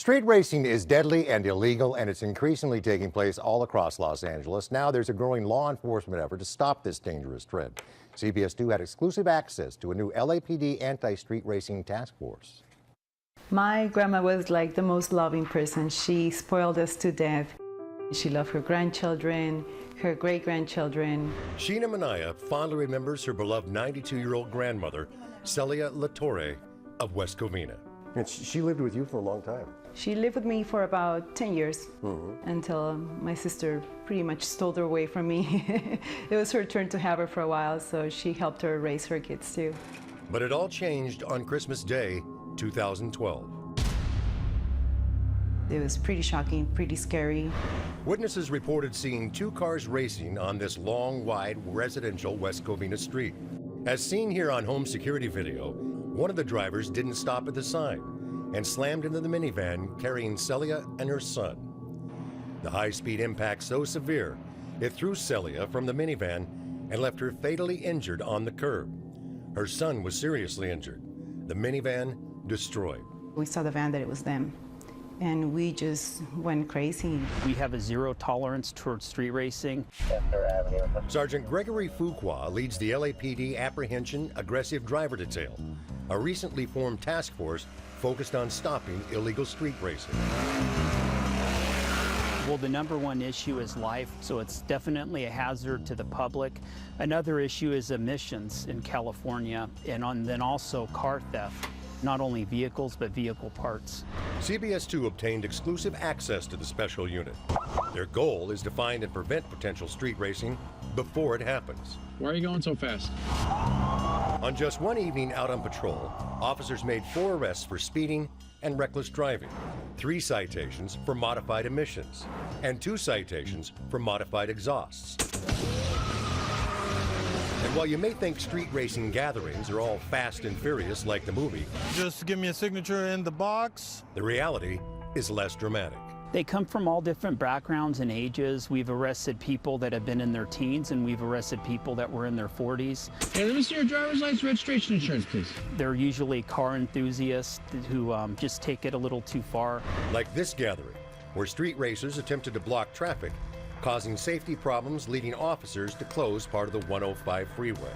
Street racing is deadly and illegal, and it's increasingly taking place all across Los Angeles. Now there's a growing law enforcement effort to stop this dangerous trend. CBS 2 had exclusive access to a new LAPD anti-street racing task force. My grandma was like the most loving person. She spoiled us to death. She loved her grandchildren, her great-grandchildren. Sheena Minaya fondly remembers her beloved 92-year-old grandmother, Celia La Torre of West Covina. And she lived with you for a long time. She lived with me for about 10 years until my sister pretty much stole her away from me. It was her turn to have her for a while, so she helped her raise her kids too. But it all changed on Christmas Day, 2012. It was pretty shocking, pretty scary. Witnesses reported seeing two cars racing on this long, wide, residential West Covina street. As seen here on home security video, one of the drivers didn't stop at the sign and slammed into the minivan carrying Celia and her son. The high-speed impact so severe, it threw Celia from the minivan and left her fatally injured on the curb. Her son was seriously injured. The minivan destroyed. We saw the van that it was them, and we just went crazy. We have a zero tolerance towards street racing. Sergeant Gregory Fuqua leads the LAPD Apprehension Aggressive Driver Detail, a recently formed task force focused on stopping illegal street racing. Well, the number one issue is life, so it's definitely a hazard to the public. Another issue is emissions in California, and then also car theft. Not only vehicles, but vehicle parts. CBS 2 obtained exclusive access to the special unit. Their goal is to find and prevent potential street racing before it happens. Why are you going so fast? On just one evening out on patrol, officers made 4 arrests for speeding and reckless driving, 3 citations for modified emissions, and 2 citations for modified exhausts. And while you may think street racing gatherings are all fast and furious like the movie, just give me a signature in the box. The reality is less dramatic. They come from all different backgrounds and ages. We've arrested people that have been in their teens, and we've arrested people that were in their 40s. Hey, let me see your driver's license, registration, insurance, please. They're usually car enthusiasts who just take it a little too far. Like this gathering, where street racers attempted to block traffic, causing safety problems, leading officers to close part of the 105 freeway.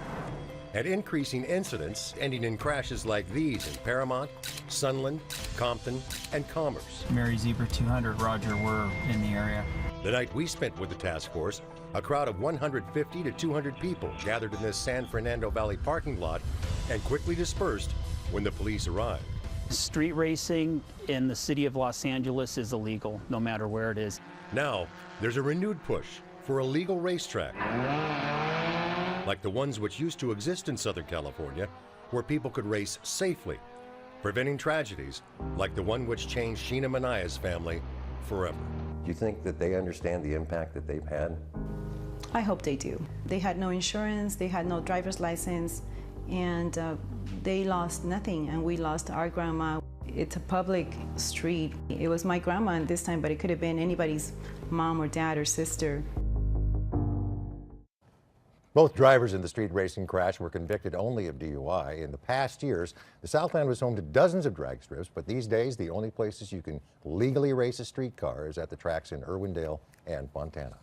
And increasing incidents ending in crashes like these in Paramount, Sunland, Compton, and Commerce. Mary Zebra 200, Roger, we're in the area. The night we spent with the task force, a crowd of 150 to 200 people gathered in this San Fernando Valley parking lot and quickly dispersed when the police arrived. Street racing in the city of Los Angeles is illegal, no matter where it is. Now, there's a renewed push for a legal racetrack, like the ones which used to exist in Southern California, where people could race safely, preventing tragedies like the one which changed Sheena Minaya's family forever. Do you think that they understand the impact that they've had? I hope they do. They had no insurance, they had no driver's license, and they lost nothing, and we lost our grandma. It's a public street. It was my grandma this time, but it could have been anybody's mom or dad or sister. Both drivers in the street racing crash were convicted only of DUI. In the past years, the Southland was home to dozens of drag strips, but these days, the only places you can legally race a streetcar is at the tracks in Irwindale and Fontana.